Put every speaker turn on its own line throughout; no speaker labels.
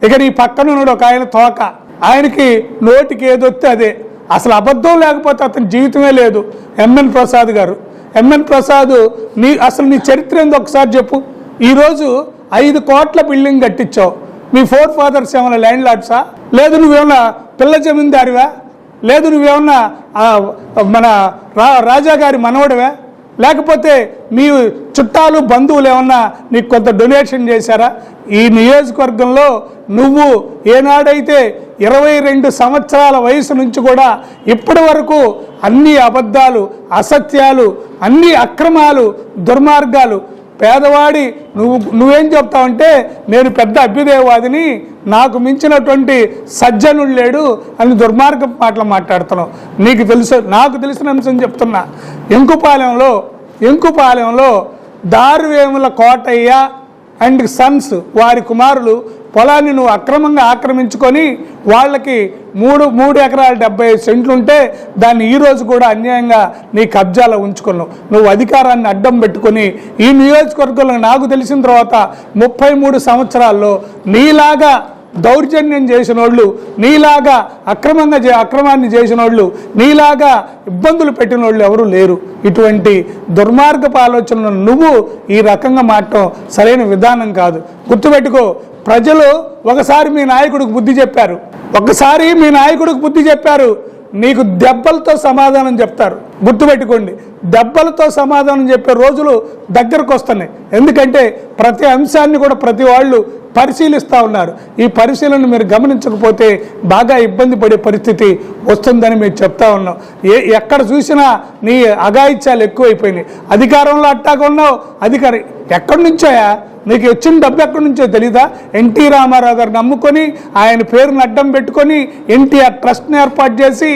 ఇక నీ పక్కన ఉన్నాడు ఒక ఆయన తోక, ఆయనకి నోటికి ఏదొస్తే అదే, అసలు అబద్ధం లేకపోతే అతని జీవితమే లేదు. ఎంఎన్ ప్రసాద్ గారు, ఎంఎన్ ప్రసాద్ అసలు నీ చరిత్ర ఏందో ఒకసారి చెప్పు. ఈరోజు 5 కోట్ల బిల్డింగ్ కట్టించావు. మీ ఫోర్ ఫాదర్స్ ఏమన్నా ల్యాండ్ లార్డ్సా? లేదు నువ్వేమన్నా పిల్ల జమీందారివా? లేదు నువ్వేమన్నా మన రాజా గారి మనవడివా? లేకపోతే మీ చుట్టాలు బంధువులు ఏమన్నా నీకు కొంత డొనేషన్ చేశారా? ఈ నియోజకవర్గంలో నువ్వు ఏనాడైతే 22 సంవత్సరాల వయసు నుంచి కూడా ఇప్పటి వరకు అన్ని అబద్ధాలు, అసత్యాలు, అన్ని అక్రమాలు, దుర్మార్గాలు, పేదవాడి నువ్వేం చెప్తావంటే నేను పెద్ద అభ్యుదయవాదిని, నాకు మించినటువంటి సజ్జనుడు లేడు అని దుర్మార్గ మాటలు మాట్లాడుతున్నావు. నీకు తెలుసు, నాకు తెలిసిన అంశం చెప్తున్నా. ఎంకుపాలెంలో దారువేముల కోటయ్య అండ్ సన్స్ వారి కుమారులు పొలాన్ని నువ్వు అక్రమంగా ఆక్రమించుకొని వాళ్ళకి 3 ఎకరాల 75 సెంట్లు ఉంటే దాన్ని ఈరోజు కూడా అన్యాయంగా నీ కబ్జాలో ఉంచుకున్నావు. నువ్వు అధికారాన్ని అడ్డం పెట్టుకొని ఈ నియోజకవర్గంలో నాకు తెలిసిన తర్వాత 33 సంవత్సరాల్లో నీలాగా దౌర్జన్యం చేసిన వాళ్ళు, నీలాగా అక్రమాన్ని చేసిన వాళ్ళు, నీలాగా ఇబ్బందులు పెట్టిన వాళ్ళు ఎవరూ లేరు. ఇటువంటి దుర్మార్గపు ఆలోచనలు నువ్వు ఈ రకంగా మాట్లాడటం సరైన విధానం కాదు. గుర్తుపెట్టుకో, ప్రజలు ఒకసారి మీ నాయకుడికి బుద్ధి చెప్పారు, నీకు దెబ్బలతో సమాధానం చెప్తారు. గుర్తుపెట్టుకోండి, దెబ్బలతో సమాధానం చెప్పే రోజులు దగ్గరకు వస్తున్నాయి. ఎందుకంటే ప్రతి అంశాన్ని కూడా ప్రతి వాళ్ళు పరిశీలిస్తూ ఉన్నారు. ఈ పరిశీలన మీరు గమనించకపోతే బాగా ఇబ్బంది పడే పరిస్థితి వస్తుందని మేము చెప్తా ఉన్నాం. ఎక్కడ చూసినా నీ అఘాయిత్యాలు ఎక్కువైపోయినాయి. అధికారంలో అట్టాగా ఉన్నావు, అధికారి ఎక్కడి నుంచోయా? నీకు వచ్చిన డబ్బు ఎక్కడి నుంచో తెలీదా? ఎన్టీ రామారావు గారిని నమ్ముకొని ఆయన పేరుని అడ్డం పెట్టుకొని ఎన్టీఆర్ ట్రస్ట్ని ఏర్పాటు చేసి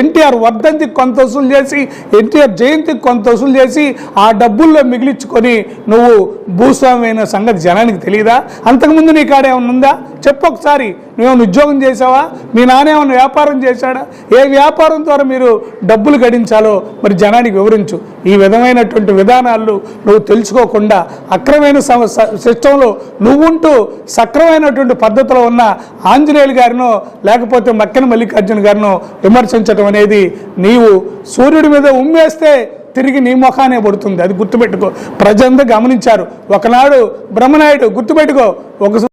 ఎన్టీఆర్ వర్ధంతికి కొంత వసూలు చేసి ఎన్టీఆర్ జయంతికి కొంత వసూలు చేసి ఆ డబ్బుల్లో మిగిలించుకొని నువ్వు భూస్వామైన సంగతి జనానికి తెలియదా? అంతకుముందు నీ కాడ ఏమన్నా ఉందా? చెప్పు ఒకసారి. నువ్వేమైనా ఉద్యోగం చేసావా? మీ నాన్న ఏమైనా వ్యాపారం చేశాడా? ఏ వ్యాపారం ద్వారా మీరు డబ్బులు గడించాలో మరి జనానికి వివరించు. ఈ విధమైనటువంటి విధానాలు నువ్వు తెలుసుకోకుండా అక్రమైన సిస్టంలో నువ్వుంటూ సక్రమైనటువంటి పద్ధతిలో ఉన్న ఆంజనేయులు గారినో లేకపోతే మక్కెన మల్లికార్జున గారినో విమర్శించడం అనేది నీవు సూర్యుడి మీద ఉమ్మేస్తే తిరిగి నీ ముఖానే పడుతుంది. అది గుర్తుపెట్టుకో. ప్రజలంతా గమనించారు. ఒకనాడు బ్రహ్మనాయుడు, గుర్తుపెట్టుకో,